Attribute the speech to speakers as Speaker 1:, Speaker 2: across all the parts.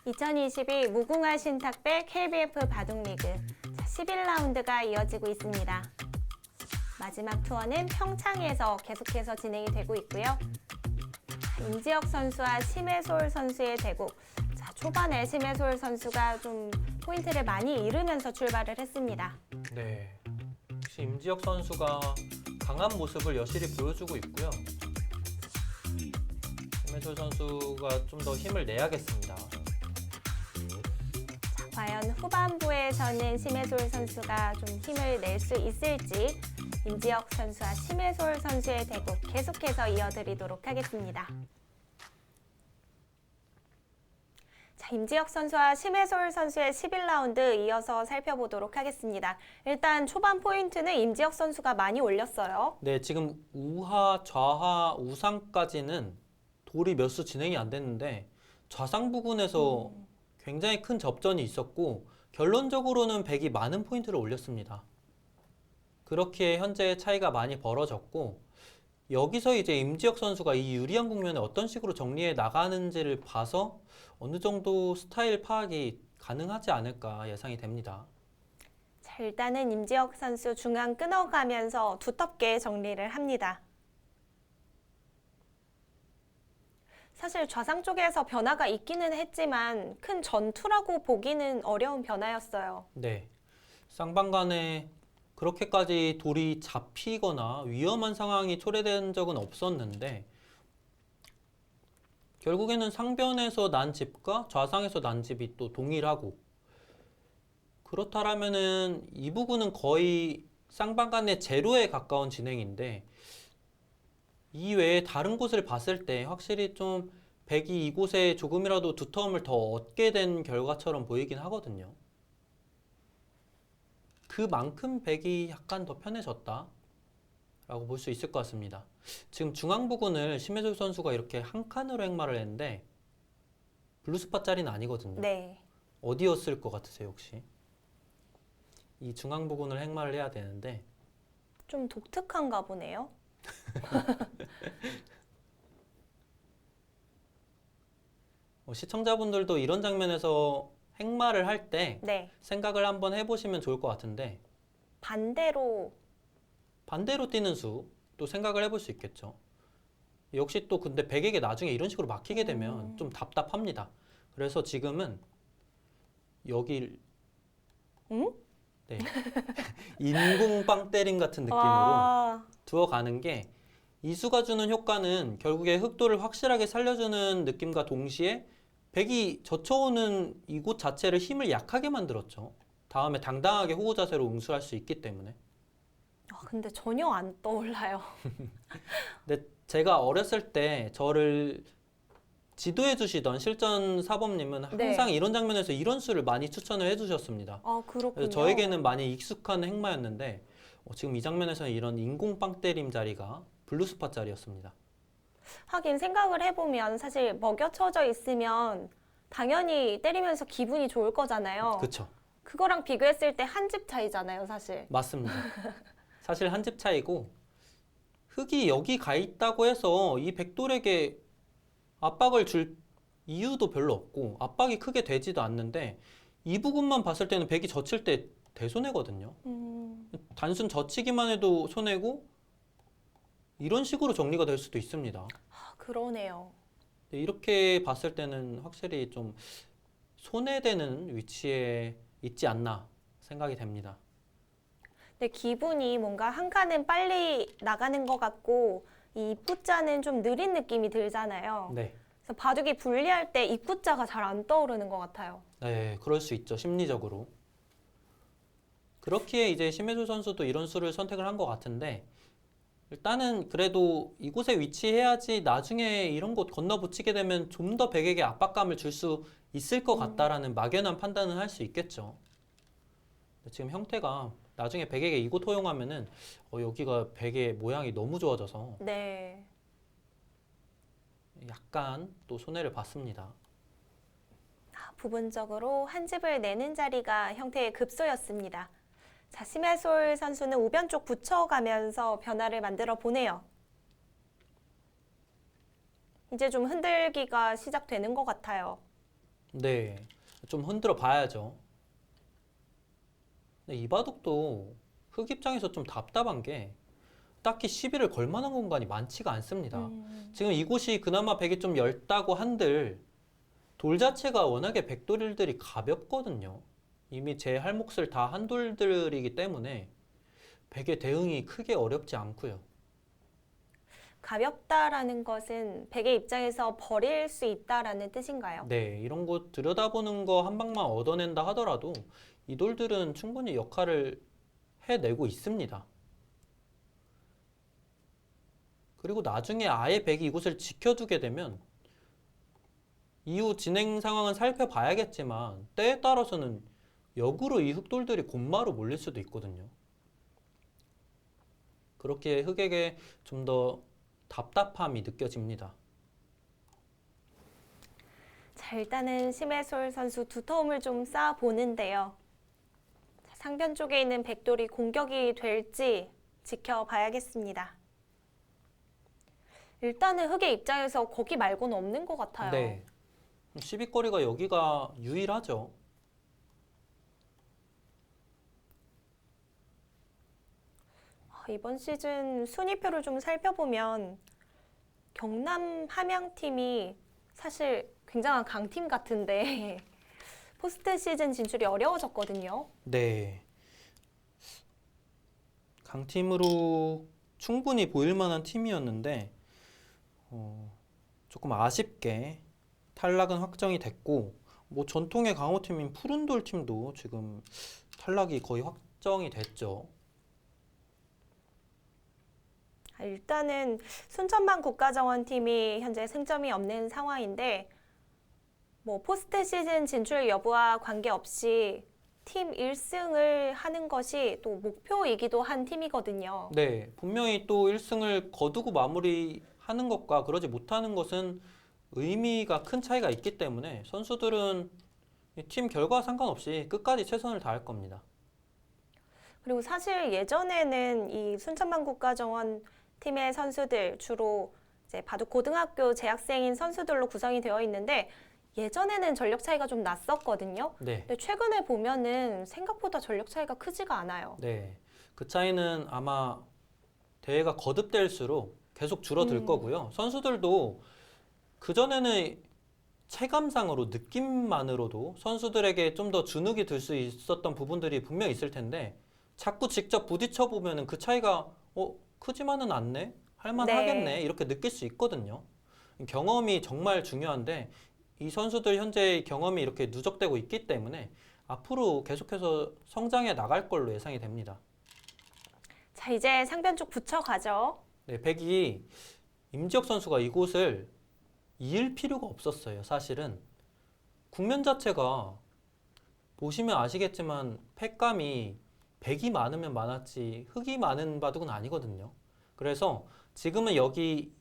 Speaker 1: 2022 무궁화 신탁배 KBF 바둑리그 11라운드가 이어지고 있습니다. 마지막 투어는 평창에서 계속해서 진행이 되고 있고요. 임지혁 선수와 심해솔 선수의 대국. 초반에 심해솔 선수가 좀 포인트를 많이 잃으면서 출발을 했습니다.
Speaker 2: 네, 역시 임지혁 선수가 강한 모습을 여실히 보여주고 있고요. 심해솔 선수가 좀 더 힘을 내야겠습니다.
Speaker 1: 과연 후반부에서는 심해솔 선수가 좀 힘을 낼 수 있을지 임지혁 선수와 심해솔 선수의 대국 계속해서 이어드리도록 하겠습니다. 자, 임지혁 선수와 심해솔 선수의 11라운드 이어서 살펴보도록 하겠습니다. 일단 초반 포인트는 임지혁 선수가 많이 올렸어요.
Speaker 2: 네, 지금 우하, 좌하, 우상까지는 돌이 몇 수 진행이 안 됐는데 좌상 부근에서 굉장히 큰 접전이 있었고 결론적으로는 백이 많은 포인트를 올렸습니다. 그렇게 현재 차이가 많이 벌어졌고 여기서 이제 임지혁 선수가 이 유리한 국면을 어떤 식으로 정리해 나가는지를 봐서 어느 정도 스타일 파악이 가능하지 않을까 예상이 됩니다.
Speaker 1: 자, 일단은 임지혁 선수 중앙 끊어가면서 두텁게 정리를 합니다. 사실 좌상 쪽에서 변화가 있기는 했지만 큰 전투라고 보기는 어려운 변화였어요.
Speaker 2: 네, 쌍방간에 그렇게까지 돌이 잡히거나 위험한 상황이 초래된 적은 없었는데 결국에는 상변에서 난 집과 좌상에서 난 집이 또 동일하고 그렇다면은 이 부분은 거의 쌍방간의 제로에 가까운 진행인데 이 외에 다른 곳을 봤을 때 확실히 좀 백이 이곳에 조금이라도 두터움을 더 얻게 된 결과처럼 보이긴 하거든요. 그만큼 백이 약간 더 편해졌다 라고 볼 수 있을 것 같습니다. 지금 중앙 부근을 심해솔 선수가 이렇게 한 칸으로 행마를 했는데 블루스팟 자리는 아니거든요.
Speaker 1: 네.
Speaker 2: 어디였을 것 같으세요 혹시? 이 중앙 부근을 행마를 해야 되는데
Speaker 1: 좀 독특한가 보네요.
Speaker 2: 시청자분들도 이런 장면에서 행마를 할 때
Speaker 1: 네.
Speaker 2: 생각을 한번 해보시면 좋을 것 같은데
Speaker 1: 반대로
Speaker 2: 뛰는 수도 생각을 해볼 수 있겠죠. 역시 또 근데 백에게 나중에 이런 식으로 막히게 되면 좀 답답합니다. 그래서 지금은 여기 네. 인공빵 때림 같은 느낌으로 두어가는 게 이수가 주는 효과는 결국에 흑도를 확실하게 살려주는 느낌과 동시에 백이 젖혀오는 이곳 자체를 힘을 약하게 만들었죠. 다음에 당당하게 호구 자세로 응수할 수 있기 때문에.
Speaker 1: 근데 전혀 안 떠올라요.
Speaker 2: 근데 제가 어렸을 때 저를 지도해 주시던 실전 사범님은 항상
Speaker 1: 네.
Speaker 2: 이런 장면에서 이런 수를 많이 추천을 해 주셨습니다.
Speaker 1: 그렇군요.
Speaker 2: 그래서 저에게는 많이 익숙한 행마였는데 지금 이 장면에서는 이런 인공빵 때림 자리가 블루스팟 자리였습니다.
Speaker 1: 하긴 생각을 해보면 사실 먹여쳐져 있으면 당연히 때리면서 기분이 좋을 거잖아요.
Speaker 2: 그쵸.
Speaker 1: 그거랑 비교했을 때 한 집 차이잖아요, 사실.
Speaker 2: 맞습니다. 사실 한 집 차이고 흑이 여기 가 있다고 해서 이 백돌에게 압박을 줄 이유도 별로 없고 압박이 크게 되지도 않는데 이 부분만 봤을 때는 백이 젖힐 때 대손해거든요. 단순 젖히기만 해도 손해고 이런 식으로 정리가 될 수도 있습니다.
Speaker 1: 그러네요.
Speaker 2: 이렇게 봤을 때는 확실히 좀 손해되는 위치에 있지 않나 생각이 됩니다.
Speaker 1: 근데 기분이 뭔가 한 칸은 빨리 나가는 것 같고 이 입구자는 좀 느린 느낌이 들잖아요.
Speaker 2: 네.
Speaker 1: 그래서 바둑이 불리할 때 입구자가 잘 안 떠오르는 것 같아요.
Speaker 2: 네, 그럴 수 있죠. 심리적으로. 그렇기에 이제 심해솔 선수도 이런 수를 선택을 한 것 같은데 일단은 그래도 이곳에 위치해야지 나중에 이런 곳 건너붙이게 되면 좀 더 백에게 압박감을 줄 수 있을 것 같다라는 막연한 판단은 할 수 있겠죠. 지금 형태가 나중에 백에게 이곳 허용하면은 여기가 백의 모양이 너무 좋아져서
Speaker 1: 네.
Speaker 2: 약간 또 손해를 봤습니다.
Speaker 1: 부분적으로 한 집을 내는 자리가 형태의 급소였습니다. 자, 심해솔 선수는 우변 쪽 붙여가면서 변화를 만들어 보네요. 이제 좀 흔들기가 시작되는 것 같아요.
Speaker 2: 네, 좀 흔들어 봐야죠. 근데 이 바둑도 흑 입장에서 좀 답답한 게 딱히 시비를 걸 만한 공간이 많지가 않습니다. 지금 이곳이 그나마 백이 좀 얇다고 한들 돌 자체가 워낙에 백돌들이 가볍거든요. 이미 제 할 몫을 다 한 돌들이기 때문에 백의 대응이 크게 어렵지 않고요.
Speaker 1: 가볍다라는 것은 백의 입장에서 버릴 수 있다라는 뜻인가요?
Speaker 2: 네, 이런 거 들여다보는 거 한 방만 얻어낸다 하더라도 이 돌들은 충분히 역할을 해내고 있습니다. 그리고 나중에 아예 백이 이곳을 지켜두게 되면 이후 진행 상황은 살펴봐야겠지만 때에 따라서는 역으로 이 흑돌들이 곧마로 몰릴 수도 있거든요. 그렇게 흑에게 좀 더 답답함이 느껴집니다.
Speaker 1: 자, 일단은 심해솔 선수 두터움을 좀 쌓아보는데요. 자, 상변 쪽에 있는 백돌이 공격이 될지 지켜봐야겠습니다. 일단은 흑의 입장에서 거기 말고는 없는 것 같아요.
Speaker 2: 네, 시비거리가 여기가 유일하죠.
Speaker 1: 이번 시즌 순위표를 좀 살펴보면 경남 함양팀이 사실 굉장한 강팀 같은데 포스트 시즌 진출이 어려워졌거든요.
Speaker 2: 네, 강팀으로 충분히 보일 만한 팀이었는데 조금 아쉽게 탈락은 확정이 됐고 뭐 전통의 강호팀인 푸른돌 팀도 지금 탈락이 거의 확정이 됐죠.
Speaker 1: 일단은 순천만 국가정원팀이 현재 승점이 없는 상황인데 뭐 포스트 시즌 진출 여부와 관계없이 팀 1승을 하는 것이 또 목표이기도 한 팀이거든요.
Speaker 2: 네, 분명히 또 1승을 거두고 마무리하는 것과 그러지 못하는 것은 의미가 큰 차이가 있기 때문에 선수들은 이팀 결과와 상관없이 끝까지 최선을 다할 겁니다.
Speaker 1: 그리고 사실 예전에는 이 순천만 국가정원 팀의 선수들 주로 이제 바둑 고등학교 재학생인 선수들로 구성이 되어 있는데 예전에는 전력 차이가 좀 났었거든요.
Speaker 2: 네,
Speaker 1: 근데 최근에 보면은 생각보다 전력 차이가 크지가 않아요.
Speaker 2: 네, 그 차이는 아마 대회가 거듭될수록 계속 줄어들 거고요. 선수들도 그전에는 체감상으로 느낌만으로도 선수들에게 좀 더 주눅이 들 수 있었던 부분들이 분명 있을 텐데 자꾸 직접 부딪혀 보면은 그 차이가 크지만은 않네? 할만하겠네?
Speaker 1: 네.
Speaker 2: 이렇게 느낄 수 있거든요. 경험이 정말 중요한데 이 선수들 현재 경험이 이렇게 누적되고 있기 때문에 앞으로 계속해서 성장해 나갈 걸로 예상이 됩니다.
Speaker 1: 자, 이제 상변 쪽 붙여가죠.
Speaker 2: 네, 백이 임지혁 선수가 이곳을 이을 필요가 없었어요. 사실은 국면 자체가 보시면 아시겠지만 팩감이 백이 많으면 많았지 흑이 많은 바둑은 아니거든요. 그래서 지금은 여기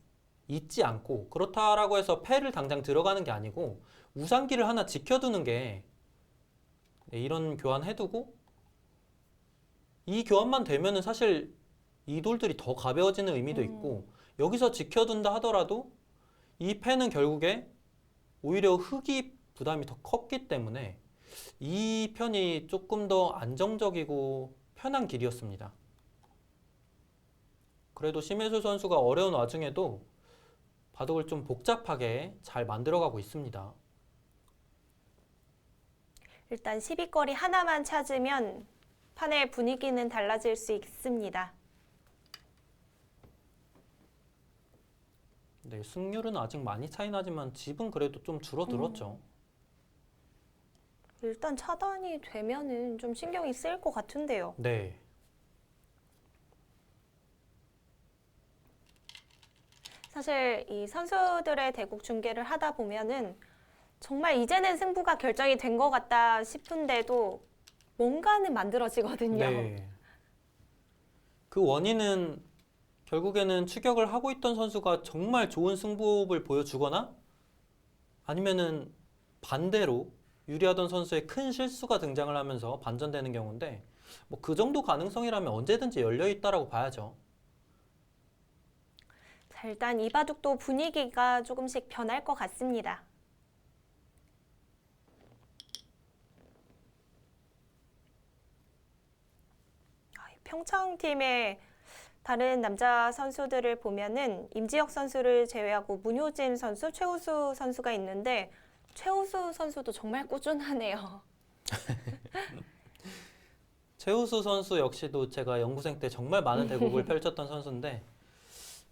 Speaker 2: 있지 않고 그렇다라고 해서 패를 당장 들어가는 게 아니고 우상기를 하나 지켜두는 게 이런 교환 해두고 이 교환만 되면은 사실 이 돌들이 더 가벼워지는 의미도 있고 여기서 지켜둔다 하더라도 이 패는 결국에 오히려 흑이 부담이 더 컸기 때문에 이 편이 조금 더 안정적이고 편한 길이었습니다. 그래도 심혜수 선수가 어려운 와중에도 바둑을 좀 복잡하게 잘 만들어가고 있습니다.
Speaker 1: 일단 시비거리 하나만 찾으면 판의 분위기는 달라질 수 있습니다.
Speaker 2: 네, 승률은 아직 많이 차이 나지만 집은 그래도 좀 줄어들었죠.
Speaker 1: 일단 차단이 되면은 좀 신경이 쓰일 것 같은데요.
Speaker 2: 네.
Speaker 1: 사실 이 선수들의 대국 중계를 하다 보면은 정말 이제는 승부가 결정이 된 것 같다 싶은데도 뭔가는 만들어지거든요.
Speaker 2: 네. 그 원인은 결국에는 추격을 하고 있던 선수가 정말 좋은 승부를 보여주거나 아니면은 반대로 유리하던 선수의 큰 실수가 등장을 하면서 반전되는 경우인데 뭐 그 정도 가능성이라면 언제든지 열려 있다라고 봐야죠.
Speaker 1: 자, 일단 이 바둑도 분위기가 조금씩 변할 것 같습니다. 평창팀의 다른 남자 선수들을 보면은 임지혁 선수를 제외하고 문효진 선수, 최우수 선수가 있는데 최우수 선수도 정말 꾸준하네요.
Speaker 2: 최우수 선수 역시도 제가 연구생 때 정말 많은 대국을 펼쳤던 선수인데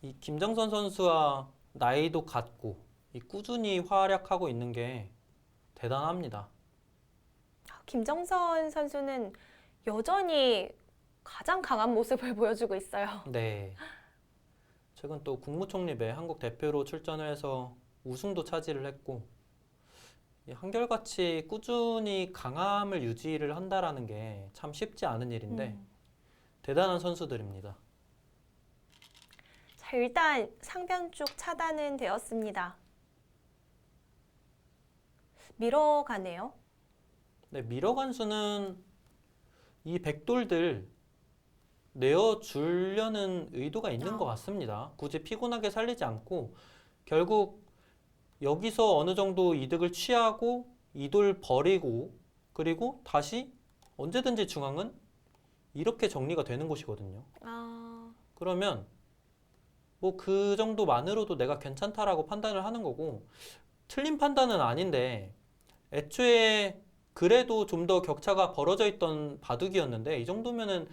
Speaker 2: 이 김정선 선수와 나이도 같고 이 꾸준히 활약하고 있는 게 대단합니다.
Speaker 1: 김정선 선수는 여전히 가장 강한 모습을 보여주고 있어요.
Speaker 2: 네. 최근 또 국무총리배 한국 대표로 출전을 해서 우승도 차지를 했고 이 한결같이 꾸준히 강함을 유지를 한다라는 게 참 쉽지 않은 일인데 대단한 선수들입니다.
Speaker 1: 자, 일단 상변쪽 차단은 되었습니다. 밀어가네요.
Speaker 2: 네, 밀어간 수는 이 백돌들 내어주려는 의도가 있는 것 같습니다. 굳이 피곤하게 살리지 않고 결국 여기서 어느 정도 이득을 취하고 이 돌 버리고 그리고 다시 언제든지 중앙은 이렇게 정리가 되는 곳이거든요. 그러면 뭐 그 정도만으로도 내가 괜찮다라고 판단을 하는 거고 틀린 판단은 아닌데 애초에 그래도 좀 더 격차가 벌어져 있던 바둑이었는데 이 정도면은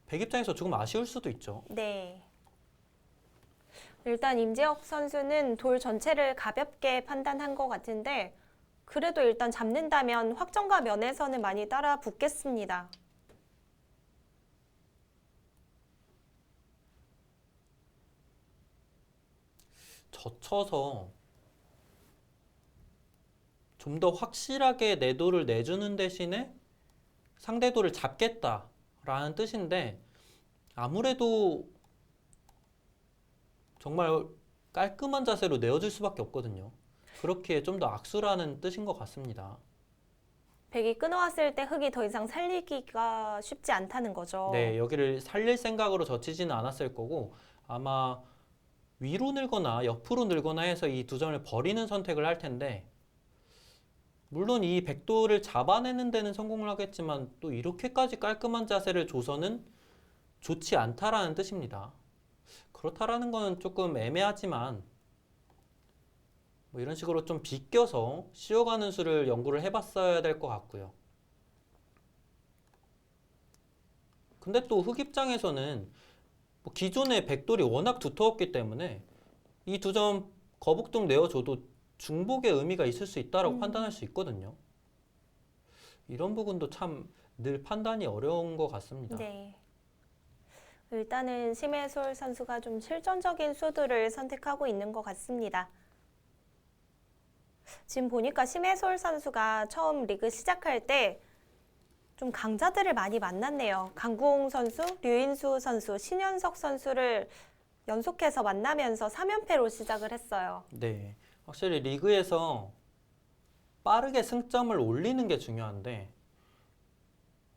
Speaker 2: 백 입장에서 조금 아쉬울 수도 있죠.
Speaker 1: 네. 일단 임지혁 선수는 돌 전체를 가볍게 판단한 것 같은데 그래도 일단 잡는다면 확정가 면에서는 많이 따라 붙겠습니다.
Speaker 2: 젖혀서 좀 더 확실하게 내 돌을 내주는 대신에 상대 돌을 잡겠다라는 뜻인데 아무래도 정말 깔끔한 자세로 내어줄 수밖에 없거든요. 그렇게 좀 더 악수라는 뜻인 것 같습니다.
Speaker 1: 백이 끊어왔을 때 흙이 더 이상 살리기가 쉽지 않다는 거죠.
Speaker 2: 네, 여기를 살릴 생각으로 젖히지는 않았을 거고 아마 위로 늘거나 옆으로 늘거나 해서 이 두 점을 버리는 선택을 할 텐데 물론 이 백도를 잡아내는 데는 성공을 하겠지만 또 이렇게까지 깔끔한 자세를 줘서는 좋지 않다라는 뜻입니다. 그렇다라는 건 조금 애매하지만 뭐 이런 식으로 좀 비껴서 씌워가는 수를 연구를 해봤어야 될 것 같고요. 근데 또 흑 입장에서는 뭐 기존의 백돌이 워낙 두터웠기 때문에 이 두 점 거북등 내어줘도 중복의 의미가 있을 수 있다고 판단할 수 있거든요. 이런 부분도 참 늘 판단이 어려운 것 같습니다.
Speaker 1: 네. 일단은 심해솔 선수가 좀 실전적인 수들을 선택하고 있는 것 같습니다. 지금 보니까 심해솔 선수가 처음 리그 시작할 때 좀 강자들을 많이 만났네요. 강구홍 선수, 류인수 선수, 신현석 선수를 연속해서 만나면서 3연패로 시작을 했어요.
Speaker 2: 네, 확실히 리그에서 빠르게 승점을 올리는 게 중요한데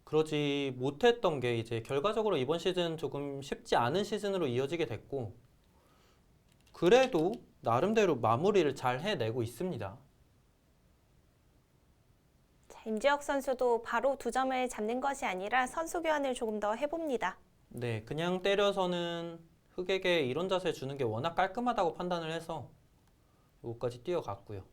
Speaker 2: 그러지 못했던 게 이제 결과적으로 이번 시즌 조금 쉽지 않은 시즌으로 이어지게 됐고 그래도 나름대로 마무리를 잘 해내고 있습니다.
Speaker 1: 자, 임지혁 선수도 바로 두 점을 잡는 것이 아니라 선수 교환을 조금 더 해봅니다.
Speaker 2: 네, 그냥 때려서는 흑에게 이런 자세 주는 게 워낙 깔끔하다고 판단을 해서 여기까지 뛰어갔고요.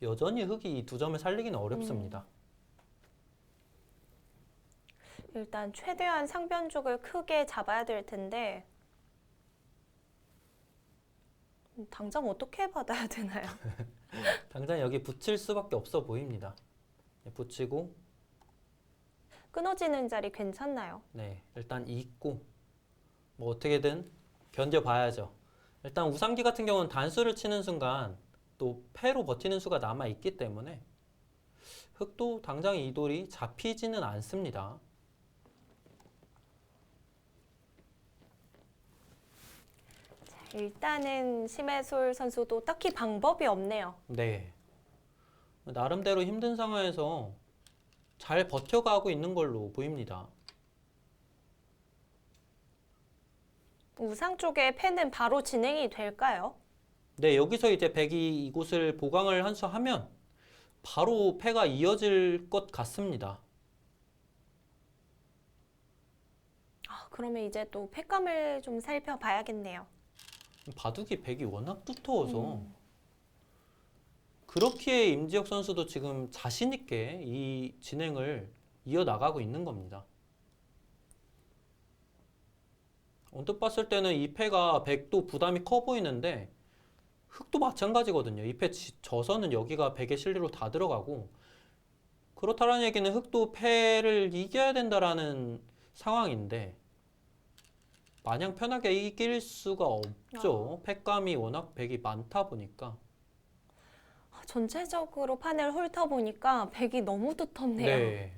Speaker 2: 여전히 흑이 이 두 점을 살리기는 어렵습니다.
Speaker 1: 일단 최대한 상변쪽을 크게 잡아야 될 텐데 당장 어떻게 받아야 되나요?
Speaker 2: 당장 여기 붙일 수밖에 없어 보입니다. 네, 붙이고
Speaker 1: 끊어지는 자리 괜찮나요?
Speaker 2: 네, 일단 잊고 뭐 어떻게든 견뎌봐야죠. 일단 우상기 같은 경우는 단수를 치는 순간 또 패로 버티는 수가 남아 있기 때문에 흑도 당장 이 돌이 잡히지는 않습니다.
Speaker 1: 일단은 심해솔 선수도 딱히 방법이 없네요.
Speaker 2: 네, 나름대로 힘든 상황에서 잘 버텨가고 있는 걸로 보입니다.
Speaker 1: 우상 쪽의 패는 바로 진행이 될까요?
Speaker 2: 네, 여기서 이제 백이 이곳을 보강을 한 수 하면 바로 패가 이어질 것 같습니다.
Speaker 1: 그러면 이제 또 패감을 좀 살펴봐야겠네요.
Speaker 2: 바둑이 백이 워낙 두터워서
Speaker 1: 음.
Speaker 2: 그렇기에 임지혁 선수도 지금 자신 있게 이 진행을 이어나가고 있는 겁니다. 언뜻 봤을 때는 이 패가 백도 부담이 커 보이는데 흑도 마찬가지거든요. 이 패 져서는 여기가 백의 실리로 다 들어가고, 그렇다는 얘기는 흑도 패를 이겨야 된다라는 상황인데 마냥 편하게 이길 수가 없죠. 패감이 워낙 백이 많다 보니까.
Speaker 1: 전체적으로 판을 훑어보니까 백이 너무 두텁네요.
Speaker 2: 네.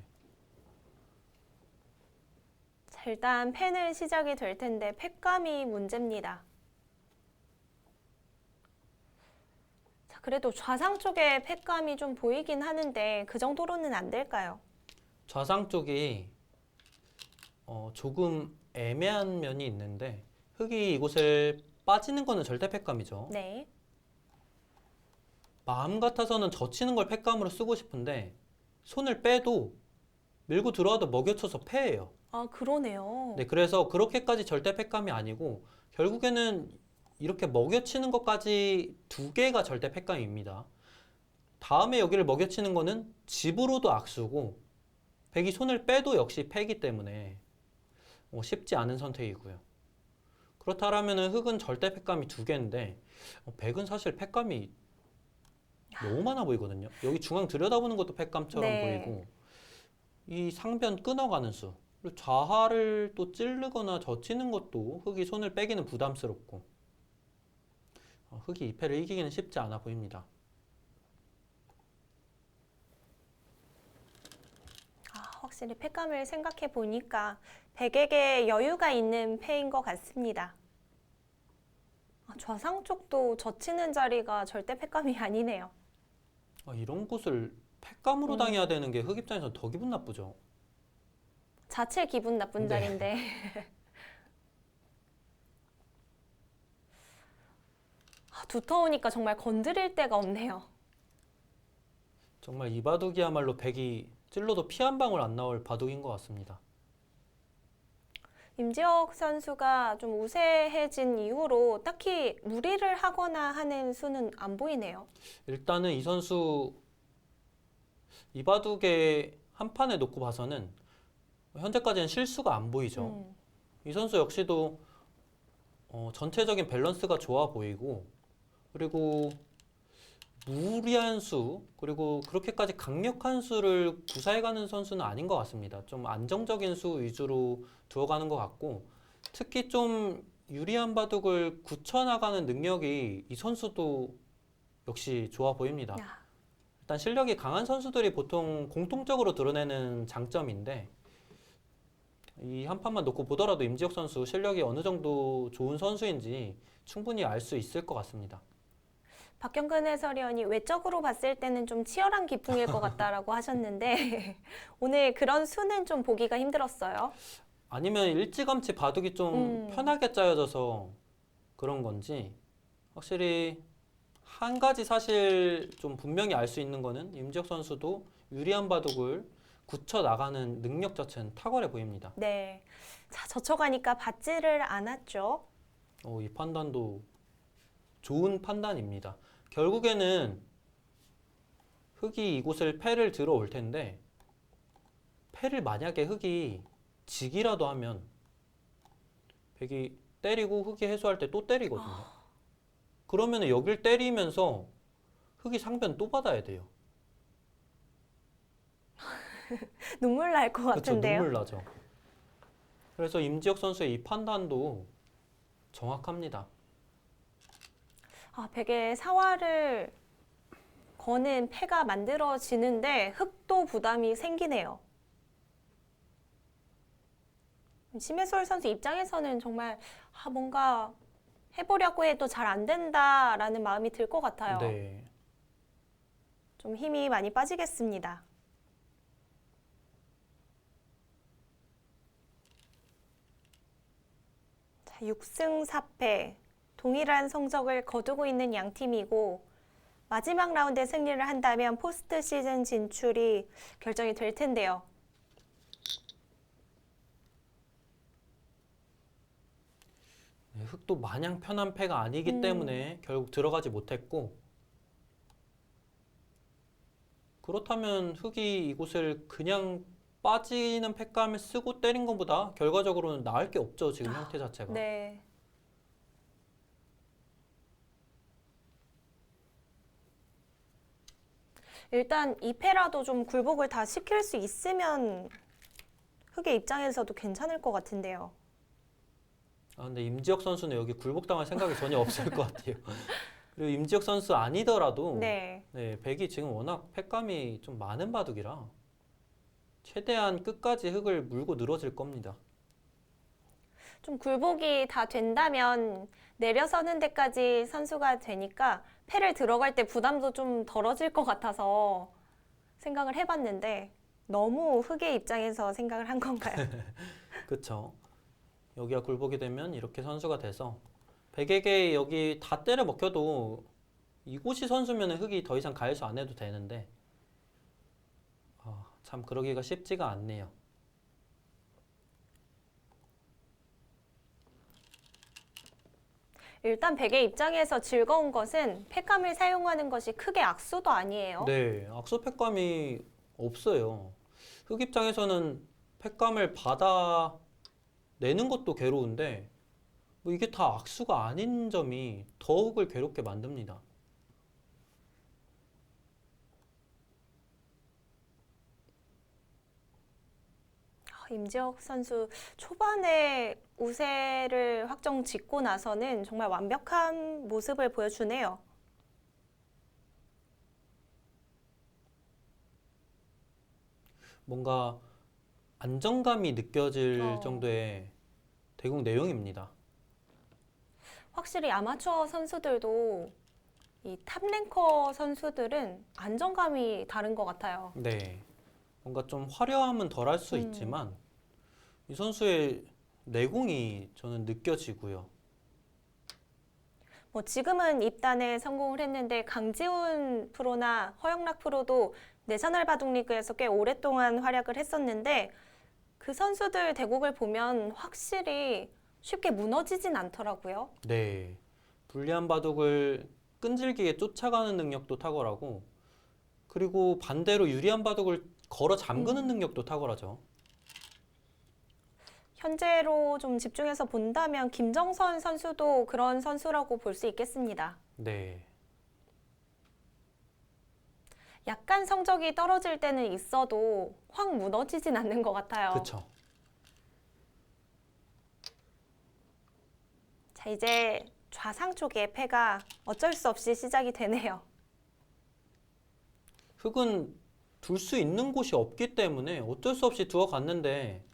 Speaker 1: 자, 일단 펜은 시작이 될 텐데 패감이 문제입니다. 자, 그래도 좌상 쪽에 패감이 좀 보이긴 하는데 그 정도로는 안 될까요?
Speaker 2: 좌상 쪽이 조금 애매한 면이 있는데 흑이 이곳을 빠지는 거는 절대 패감이죠.
Speaker 1: 네.
Speaker 2: 마음 같아서는 젖히는 걸 패감으로 쓰고 싶은데 손을 빼도 밀고 들어와도 먹여쳐서 패예요.
Speaker 1: 그러네요.
Speaker 2: 네, 그래서 그렇게까지 절대 패감이 아니고 결국에는 이렇게 먹여치는 것까지 두 개가 절대 패감입니다. 다음에 여기를 먹여치는 거는 집으로도 악수고 백이 손을 빼도 역시 패기 때문에 쉽지 않은 선택이고요. 그렇다면은 흑은 절대 패감이 두 개인데 백은 사실 패감이 너무 많아 보이거든요. 여기 중앙 들여다보는 것도 패감처럼
Speaker 1: 네.
Speaker 2: 보이고 이 상변 끊어가는 수, 그리고 좌하를 또 찌르거나 젖히는 것도 흑이 손을 빼기는 부담스럽고 흑이 이 패를 이기기는 쉽지 않아 보입니다.
Speaker 1: 확실히 패감을 생각해 보니까 백에게 여유가 있는 패인 것 같습니다. 좌상 쪽도 젖히는 자리가 절대 패감이 아니네요.
Speaker 2: 이런 곳을 패감으로 당해야 되는 게 흑 입장에서는 더 기분 나쁘죠.
Speaker 1: 자체 기분 나쁜
Speaker 2: 네.
Speaker 1: 자리인데. 두터우니까 정말 건드릴 데가 없네요.
Speaker 2: 정말 이 바둑이야말로 백이 찔러도 피 한 방울 안 나올 바둑인 것 같습니다.
Speaker 1: 임지혁 선수가 좀 우세해진 이후로 딱히 무리를 하거나 하는 수는 안 보이네요.
Speaker 2: 일단은 이 선수 이 바둑의 한 판에 놓고 봐서는 현재까지는 실수가 안 보이죠. 이 선수 역시도 전체적인 밸런스가 좋아 보이고, 그리고 무리한 수, 그리고 그렇게까지 강력한 수를 구사해가는 선수는 아닌 것 같습니다. 좀 안정적인 수 위주로 두어가는 것 같고, 특히 좀 유리한 바둑을 굳혀나가는 능력이 이 선수도 역시 좋아 보입니다.
Speaker 1: 야,
Speaker 2: 일단 실력이 강한 선수들이 보통 공통적으로 드러내는 장점인데 이 한 판만 놓고 보더라도 임지혁 선수 실력이 어느 정도 좋은 선수인지 충분히 알 수 있을 것 같습니다.
Speaker 1: 박경근 해설위원이 외적으로 봤을 때는 좀 치열한 기풍일 것 같다라고 하셨는데 오늘 그런 수는 좀 보기가 힘들었어요.
Speaker 2: 아니면 일찌감치 바둑이 좀 편하게 짜여져서 그런 건지, 확실히 한 가지 사실 좀 분명히 알 수 있는 거는 임지혁 선수도 유리한 바둑을 굳혀 나가는 능력 자체는 탁월해 보입니다.
Speaker 1: 네. 자, 젖혀가니까 받지를 않았죠.
Speaker 2: 이 판단도 좋은 판단입니다. 결국에는 흑이 이곳을 패를 들어올 텐데 패를 만약에 흑이 지기라도 하면 백이 때리고 흑이 해소할 때 또 때리거든요. 그러면 여길 때리면서 흑이 상변 또 받아야 돼요.
Speaker 1: 눈물 날 것
Speaker 2: 그렇죠.
Speaker 1: 같은데요.
Speaker 2: 눈물 나죠. 그래서 임지혁 선수의 이 판단도 정확합니다.
Speaker 1: 백의 사활을 거는 패가 만들어지는데 흑도 부담이 생기네요. 심해솔 선수 입장에서는 정말 뭔가 해보려고 해도 잘 안 된다라는 마음이 들 것 같아요.
Speaker 2: 네.
Speaker 1: 좀 힘이 많이 빠지겠습니다. 자, 6승 4패 동일한 성적을 거두고 있는 양 팀이고 마지막 라운드에 승리를 한다면 포스트 시즌 진출이 결정이 될 텐데요.
Speaker 2: 네, 흑도 마냥 편한 패가 아니기 때문에 결국 들어가지 못했고, 그렇다면 흑이 이곳을 그냥 빠지는 패감을 쓰고 때린 것보다 결과적으로는 나을 게 없죠, 지금 형태 자체가.
Speaker 1: 네. 일단 2패라도 좀 굴복을 다 시킬 수 있으면 흑의 입장에서도 괜찮을 것 같은데요.
Speaker 2: 아, 근데 임지혁 선수는 여기 굴복당할 생각이 전혀 없을 것 같아요. 그리고 임지혁 선수 아니더라도
Speaker 1: 네.
Speaker 2: 네, 백이 지금 워낙 패감이 좀 많은 바둑이라 최대한 끝까지 흑을 물고 늘어질 겁니다.
Speaker 1: 좀 굴복이 다 된다면 내려서는 데까지 선수가 되니까 패를 들어갈 때 부담도 좀 덜어질 것 같아서 생각을 해봤는데 너무 흑의 입장에서 생각을 한 건가요?
Speaker 2: 그쵸? 여기가 굴복이 되면 이렇게 선수가 돼서 백에게 여기 다 때려 먹혀도 이곳이 선수면 흑이 더 이상 가해수 안 해도 되는데 참 그러기가 쉽지가 않네요.
Speaker 1: 일단 백의 입장에서 즐거운 것은 패감을 사용하는 것이 크게 악수도 아니에요.
Speaker 2: 네, 악수 패감이 없어요. 흑 입장에서는 패감을 받아 내는 것도 괴로운데 뭐 이게 다 악수가 아닌 점이 더 흑을 괴롭게 만듭니다.
Speaker 1: 임지혁 선수 초반에 우세를 확정 짓고 나서는 정말 완벽한 모습을 보여주네요.
Speaker 2: 뭔가 안정감이 느껴질
Speaker 1: 어.
Speaker 2: 정도의 대국 내용입니다.
Speaker 1: 확실히 아마추어 선수들도 이 탑랭커 선수들은 안정감이 다른 것 같아요.
Speaker 2: 네, 뭔가 좀 화려함은 덜할 수 있지만 이 선수의 내공이 저는 느껴지고요.
Speaker 1: 뭐 지금은 입단에 성공을 했는데 강지훈 프로나 허영락 프로도 내셔널 바둑리그에서 꽤 오랫동안 활약을 했었는데 그 선수들 대국을 보면 확실히 쉽게 무너지진 않더라고요.
Speaker 2: 네, 불리한 바둑을 끈질기게 쫓아가는 능력도 탁월하고 그리고 반대로 유리한 바둑을 걸어 잠그는 능력도 탁월하죠.
Speaker 1: 현재로 좀 집중해서 본다면 김정선 선수도 그런 선수라고 볼 수 있겠습니다.
Speaker 2: 네,
Speaker 1: 약간 성적이 떨어질 때는 있어도 확 무너지진 않는 것 같아요.
Speaker 2: 그쵸.
Speaker 1: 자, 이제 좌상 쪽의 패가 어쩔 수 없이 시작이 되네요.
Speaker 2: 흑은 둘 수 있는 곳이 없기 때문에 어쩔 수 없이 두어 갔는데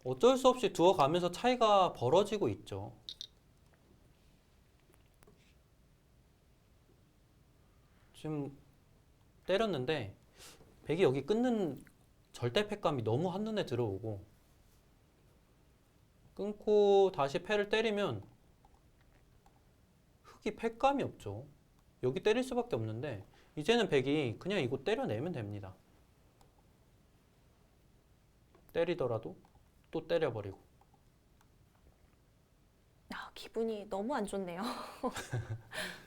Speaker 2: 어쩔 수 없이 두어 가면서 차이가 벌어지고 있죠. 지금 때렸는데 백이 여기 끊는 절대 패감이 너무 한눈에 들어오고 끊고 다시 패를 때리면 흑이 패감이 없죠. 여기 때릴 수밖에 없는데 이제는 백이 그냥 이거 때려내면 됩니다. 때리더라도 또 때려버리고.
Speaker 1: 기분이 너무 안 좋네요.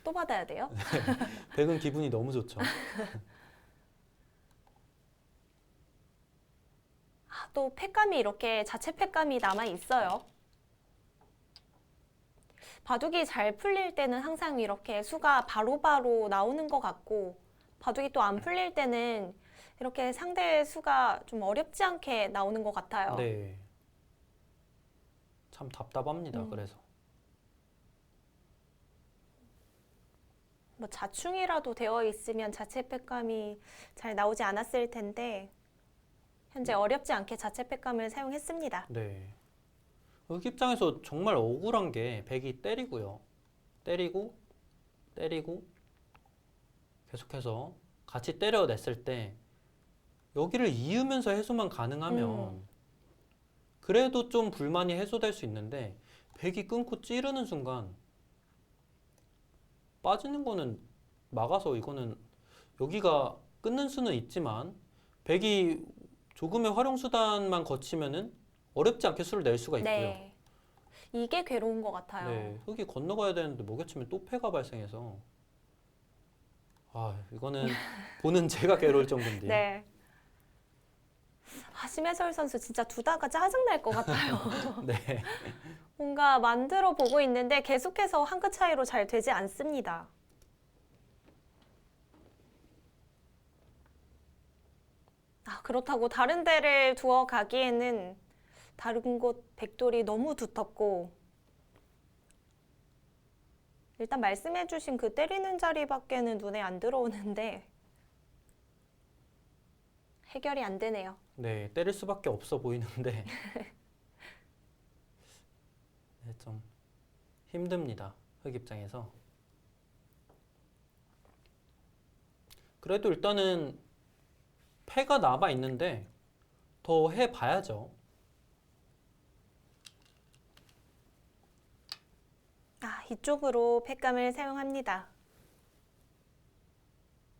Speaker 1: 또 받아야 돼요?
Speaker 2: 백은 기분이 너무 좋죠.
Speaker 1: 또 패감이 이렇게 자체 패감이 남아 있어요. 바둑이 잘 풀릴 때는 항상 이렇게 수가 바로바로 나오는 것 같고 바둑이 또 안 풀릴 때는 이렇게 상대의 수가 좀 어렵지 않게 나오는 것 같아요.
Speaker 2: 네. 참 답답합니다. 그래서.
Speaker 1: 뭐 자충이라도 되어 있으면 자체 패감이 잘 나오지 않았을 텐데 현재 어렵지 않게 자체 패감을 사용했습니다.
Speaker 2: 네. 흑 입장에서 정말 억울한 게 백이 때리고요. 때리고 때리고 계속해서 같이 때려냈을 때 여기를 이으면서 해소만 가능하면 그래도 좀 불만이 해소될 수 있는데 백이 끊고 찌르는 순간 빠지는 거는 막아서 이거는 여기가 끊는 수는 있지만 백이 조금의 활용 수단만 거치면은 어렵지 않게 수를 낼 수가 있고요.
Speaker 1: 네. 이게 괴로운 것 같아요.
Speaker 2: 네, 흙이 건너가야 되는데 먹여치면 또 패가 발생해서 이거는 보는 제가 괴로울 정도인데요.
Speaker 1: 네. 심해설 선수 진짜 두다가 짜증날 것 같아요.
Speaker 2: 네.
Speaker 1: 뭔가 만들어 보고 있는데 계속해서 한 끗 차이로 잘 되지 않습니다. 그렇다고 다른 데를 두어 가기에는 다른 곳 백돌이 너무 두텁고 일단 말씀해주신 그 때리는 자리밖에는 눈에 안 들어오는데 해결이 안 되네요.
Speaker 2: 네, 때릴 수밖에 없어 보이는데 네, 좀 힘듭니다. 흙 입장에서. 그래도 일단은 패가 남아 있는데 더 해봐야죠.
Speaker 1: 이쪽으로 팩감을 사용합니다.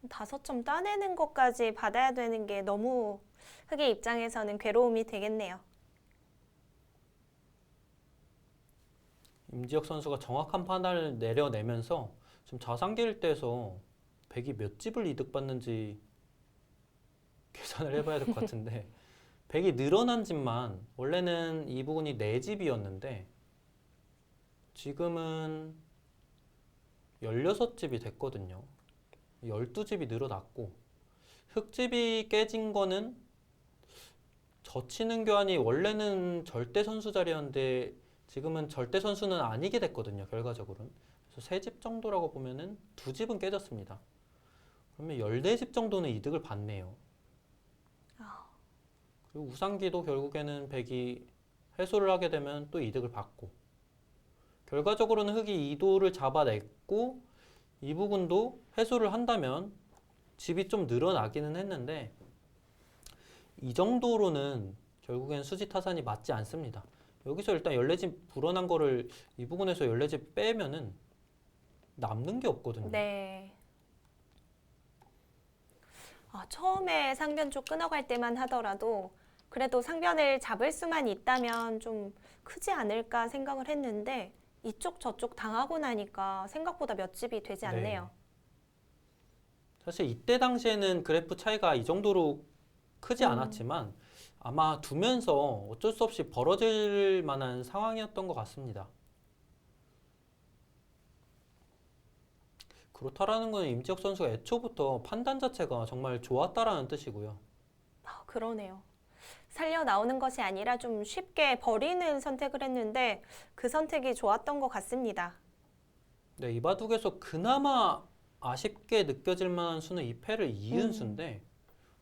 Speaker 1: 5점 따내는 것까지 받아야 되는 게 너무 흙의 입장에서는 괴로움이 되겠네요.
Speaker 2: 임지혁 선수가 정확한 판단을 내려내면서 좀 자산기일 때에서 백이 몇 집을 이득받는지 계산을 해봐야 될 것 같은데 백이 늘어난 집만 원래는 이 부분이 4집이었는데 지금은 16집이 됐거든요. 12집이 늘어났고 흙집이 깨진 거는 젖히는 교환이 원래는 절대 선수 자리였는데 지금은 절대 선수는 아니게 됐거든요. 결과적으로는. 그래서 3집 정도라고 보면은 2집은 깨졌습니다. 그러면 14집 정도는 이득을 받네요. 그리고 우상기도 결국에는 백이 해소를 하게 되면 또 이득을 받고 결과적으로는 흙이 2도를 잡아냈고 이 부분도 해소를 한다면 집이 좀 늘어나기는 했는데 이 정도로는 결국엔 수지 타산이 맞지 않습니다. 여기서 일단 14집 불어난 거를 이 부분에서 14집 빼면은 남는 게 없거든요.
Speaker 1: 네. 처음에 상변 쪽 끊어갈 때만 하더라도 그래도 상변을 잡을 수만 있다면 좀 크지 않을까 생각을 했는데 이쪽 저쪽 당하고 나니까 생각보다 몇 집이 되지 않네요.
Speaker 2: 네. 사실 이때 당시에는 그래프 차이가 이 정도로 크지 않았지만 아마 두면서 어쩔 수 없이 벌어질 만한 상황이었던 것 같습니다. 그렇다라는 건 임지혁 선수가 애초부터 판단 자체가 정말 좋았다라는 뜻이고요.
Speaker 1: 그러네요. 살려 나오는 것이 아니라 좀 쉽게 버리는 선택을 했는데 그 선택이 좋았던 것 같습니다.
Speaker 2: 네, 이 바둑에서 그나마 아쉽게 느껴질 만한 수는 이 패를 이은수인데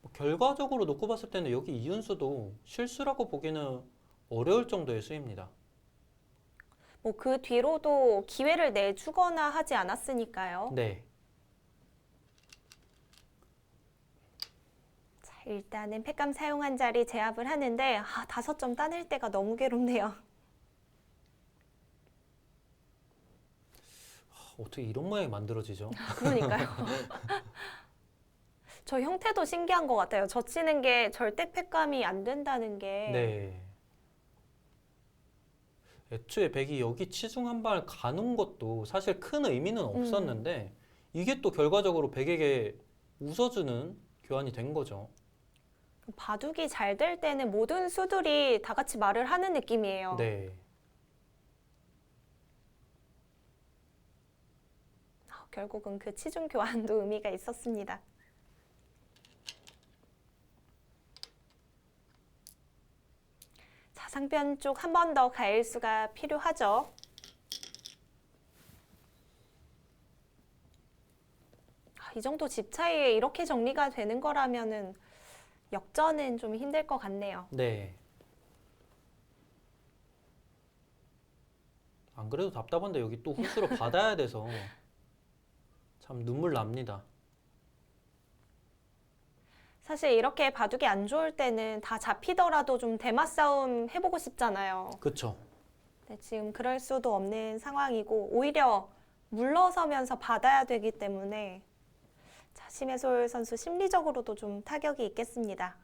Speaker 2: 뭐 결과적으로 놓고 봤을 때는 여기 이은수도 실수라고 보기는 어려울 정도의 수입니다.
Speaker 1: 뭐 그 뒤로도 기회를 내주거나 하지 않았으니까요.
Speaker 2: 네,
Speaker 1: 자, 일단은 팩감 사용한 자리 제압을 하는데 5점 따낼 때가 너무 괴롭네요.
Speaker 2: 어떻게 이런 모양이 만들어지죠?
Speaker 1: 그러니까요. 저 형태도 신기한 것 같아요. 젖히는 게 절대 팩감이 안 된다는 게.
Speaker 2: 네. 애초에 백이 여기 치중 한 방을 가는 것도 사실 큰 의미는 없었는데 이게 또 결과적으로 백에게 웃어주는 교환이 된 거죠.
Speaker 1: 바둑이 잘 될 때는 모든 수들이 다 같이 말을 하는 느낌이에요.
Speaker 2: 네.
Speaker 1: 결국은 그 치중 교환도 의미가 있었습니다. 자, 상변 쪽 한 번 더 가일수가 필요하죠. 이 정도 집 차이에 이렇게 정리가 되는 거라면은 역전은 좀 힘들 것 같네요.
Speaker 2: 네. 안 그래도 답답한데 여기 또 후수로 받아야 돼서 참 눈물 납니다.
Speaker 1: 사실 이렇게 바둑이 안 좋을 때는 다 잡히더라도 좀 대마 싸움 해보고 싶잖아요.
Speaker 2: 그쵸?
Speaker 1: 네, 지금 그럴 수도 없는 상황이고 오히려 물러서면서 받아야 되기 때문에 자, 심해솔 선수 심리적으로도 좀 타격이 있겠습니다.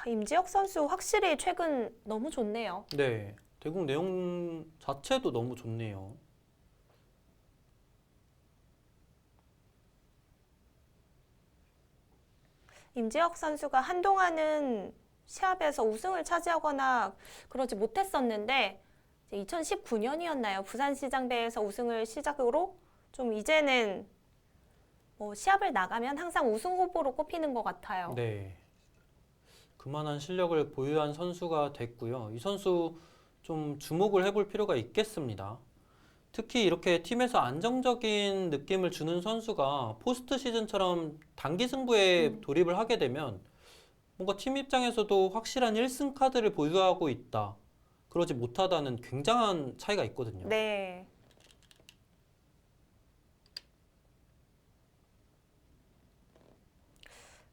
Speaker 1: 임지혁 선수 확실히 최근 너무 좋네요.
Speaker 2: 네, 대국 내용 자체도 너무 좋네요.
Speaker 1: 임지혁 선수가 한동안은 시합에서 우승을 차지하거나 그러지 못했었는데 2019년이었나요? 부산시장배에서 우승을 시작으로 좀 이제는 뭐 시합을 나가면 항상 우승 후보로 꼽히는 것 같아요.
Speaker 2: 네, 그만한 실력을 보유한 선수가 됐고요. 이 선수 좀 주목을 해볼 필요가 있겠습니다. 특히 이렇게 팀에서 안정적인 느낌을 주는 선수가 포스트 시즌처럼 단기 승부에 돌입을 하게 되면 뭔가 팀 입장에서도 확실한 1승 카드를 보유하고 있다. 그러지 못하다는 굉장한 차이가 있거든요.
Speaker 1: 네.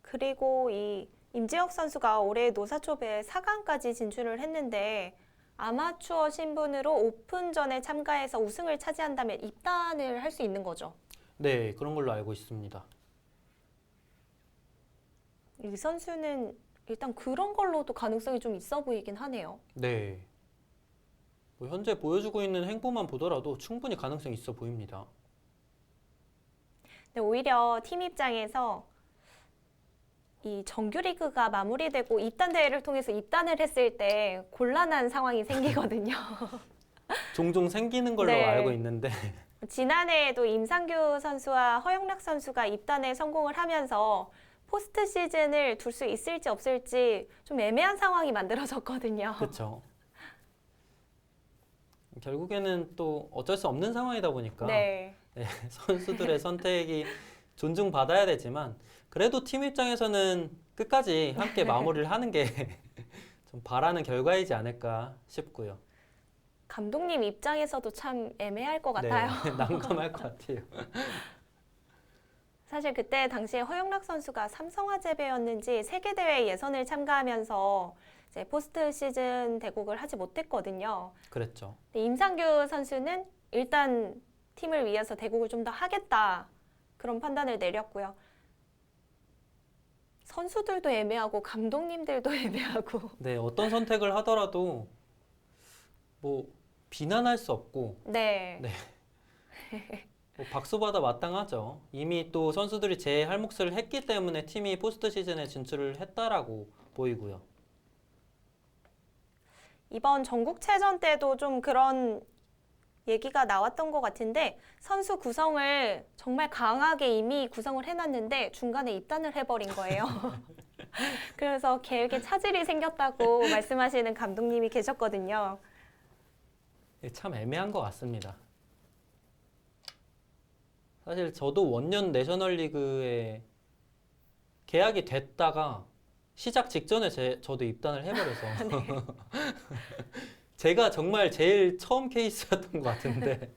Speaker 1: 그리고 이 임지혁 선수가 올해 노사초배 4강까지 진출을 했는데 아마추어 신분으로 오픈전에 참가해서 우승을 차지한다면 입단을 할 수 있는 거죠.
Speaker 2: 네, 그런 걸로 알고 있습니다.
Speaker 1: 이 선수는 일단 그런 걸로도 가능성이 좀 있어 보이긴 하네요.
Speaker 2: 네. 뭐 현재 보여주고 있는 행보만 보더라도 충분히 가능성이 있어 보입니다.
Speaker 1: 근데 오히려 팀 입장에서 이 정규리그가 마무리되고 입단 대회를 통해서 입단을 했을 때 곤란한 상황이 생기거든요.
Speaker 2: 종종 생기는 걸로
Speaker 1: 네.
Speaker 2: 알고 있는데
Speaker 1: 지난해에도 임상규 선수와 허영락 선수가 입단에 성공을 하면서 포스트 시즌을 둘 수 있을지 없을지 좀 애매한 상황이 만들어졌거든요.
Speaker 2: 그렇죠. 결국에는 또 어쩔 수 없는 상황이다 보니까
Speaker 1: 네.
Speaker 2: 선수들의 선택이 존중받아야 되지만 그래도 팀 입장에서는 끝까지 함께 마무리를 하는 게 좀 바라는 결과이지 않을까 싶고요.
Speaker 1: 감독님 입장에서도 참 애매할 것
Speaker 2: 네,
Speaker 1: 같아요.
Speaker 2: 난감할 것 같아요.
Speaker 1: 사실 그때 당시에 허영락 선수가 삼성화재배였는지 세계대회 예선을 참가하면서 이제 포스트 시즌 대국을 하지 못했거든요.
Speaker 2: 그랬죠.
Speaker 1: 근데 임상규 선수는 일단 팀을 위해서 대국을 좀 더 하겠다 그런 판단을 내렸고요. 선수들도 애매하고 감독님들도 애매하고.
Speaker 2: 네, 어떤 선택을 하더라도 뭐 비난할 수 없고
Speaker 1: 네.
Speaker 2: 네. 뭐 박수 받아 마땅하죠. 이미 또 선수들이 제 할 몫을 했기 때문에 팀이 포스트 시즌에 진출을 했다라고 보이고요.
Speaker 1: 이번 전국체전 때도 좀 그런 얘기가 나왔던 것 같은데 선수 구성을 정말 강하게 이미 구성을 해놨는데 중간에 입단을 해버린 거예요. 그래서 계획에 차질이 생겼다고 말씀하시는 감독님이 계셨거든요.
Speaker 2: 참 애매한 것 같습니다. 사실 저도 원년 내셔널리그에 계약이 됐다가 시작 직전에 저도 입단을 해버려서 제가 정말 제일 처음 케이스였던 것 같은데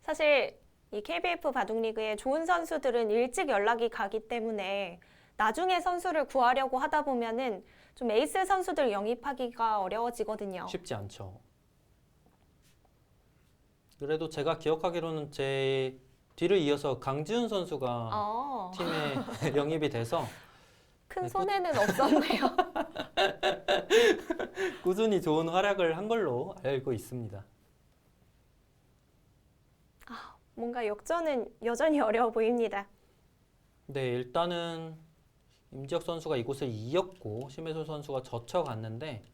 Speaker 1: 사실 이 KBF 바둑리그에 좋은 선수들은 일찍 연락이 가기 때문에 나중에 선수를 구하려고 하다 보면은 좀 에이스 선수들 영입하기가 어려워지거든요.
Speaker 2: 쉽지 않죠. 그래도 제가 기억하기로는 제 뒤를 이어서 강지훈 선수가 팀에 영입이 돼서
Speaker 1: 큰 손해는 없었네요.
Speaker 2: 꾸준히 좋은 활약을 한 걸로 알고 있습니다.
Speaker 1: 뭔가 역전은 여전히 어려워 보입니다.
Speaker 2: 네, 일단은 임지혁 선수가 이곳을 이겼고 심혜솔 선수가 젖혀갔는데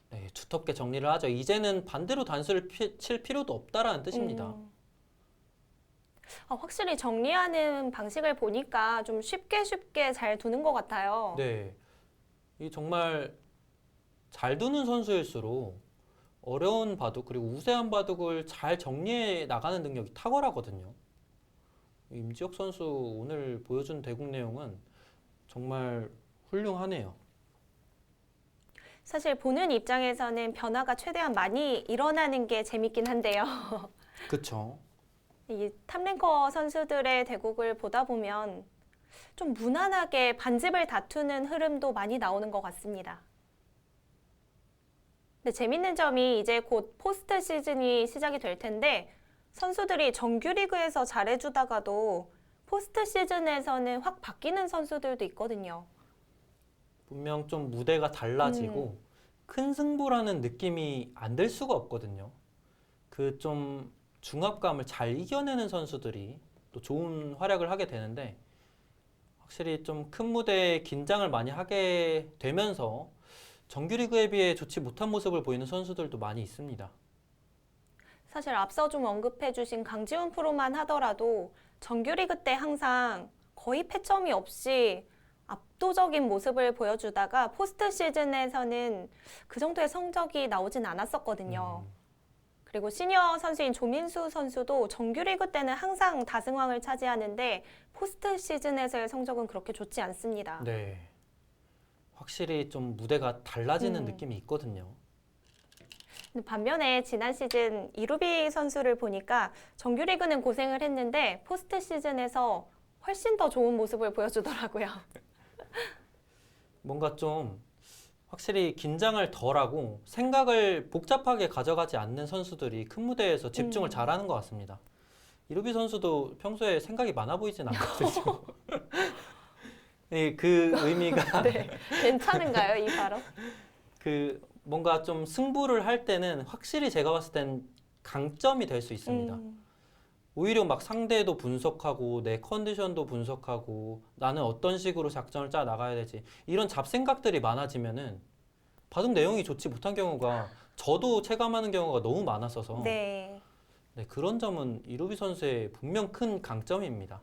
Speaker 2: 네, 두텁게 정리를 하죠. 이제는 반대로 단수를 칠 필요도 없다라는 뜻입니다.
Speaker 1: 확실히 정리하는 방식을 보니까 좀 쉽게 잘 두는 것 같아요.
Speaker 2: 네, 이 정말 잘 두는 선수일수록 어려운 바둑 그리고 우세한 바둑을 잘 정리해 나가는 능력이 탁월하거든요. 임지혁 선수 오늘 보여준 대국 내용은 정말 훌륭하네요.
Speaker 1: 사실 보는 입장에서는 변화가 최대한 많이 일어나는 게 재밌긴 한데요.
Speaker 2: 그쵸.
Speaker 1: 이 탑랭커 선수들의 대국을 보다 보면 좀 무난하게 반집을 다투는 흐름도 많이 나오는 것 같습니다. 근데 재밌는 점이 이제 곧 포스트 시즌이 시작이 될 텐데 선수들이 정규리그에서 잘해주다가도 포스트 시즌에서는 확 바뀌는 선수들도 있거든요.
Speaker 2: 분명 좀 무대가 달라지고 큰 승부라는 느낌이 안 들 수가 없거든요. 그 좀 중압감을 잘 이겨내는 선수들이 또 좋은 활약을 하게 되는데 확실히 좀 큰 무대에 긴장을 많이 하게 되면서 정규리그에 비해 좋지 못한 모습을 보이는 선수들도 많이 있습니다.
Speaker 1: 사실 앞서 좀 언급해주신 강지훈 프로만 하더라도 정규리그 때 항상 거의 패점이 없이 압도적인 모습을 보여주다가 포스트 시즌에서는 그 정도의 성적이 나오진 않았었거든요. 그리고 시니어 선수인 조민수 선수도 정규리그 때는 항상 다승왕을 차지하는데 포스트 시즌에서의 성적은 그렇게 좋지 않습니다.
Speaker 2: 네. 확실히 좀 무대가 달라지는 느낌이 있거든요.
Speaker 1: 근데 반면에 지난 시즌 이루비 선수를 보니까 정규리그는 고생을 했는데 포스트 시즌에서 훨씬 더 좋은 모습을 보여주더라고요.
Speaker 2: 뭔가 좀 확실히 긴장을 덜하고 생각을 복잡하게 가져가지 않는 선수들이 큰 무대에서 집중을 잘하는 것 같습니다. 이루비 선수도 평소에 생각이 많아 보이진 않거든요. 네, 그 의미가
Speaker 1: 네, 괜찮은가요, 이 발언?
Speaker 2: 그 뭔가 좀 승부를 할 때는 확실히 제가 봤을 땐 강점이 될 수 있습니다. 오히려 막 상대도 분석하고 내 컨디션도 분석하고 나는 어떤 식으로 작전을 짜 나가야 되지 이런 잡생각들이 많아지면은 바둑 내용이 좋지 못한 경우가 저도 체감하는 경우가 너무 많았어서
Speaker 1: 네.
Speaker 2: 네, 그런 점은 이루비 선수의 분명 큰 강점입니다.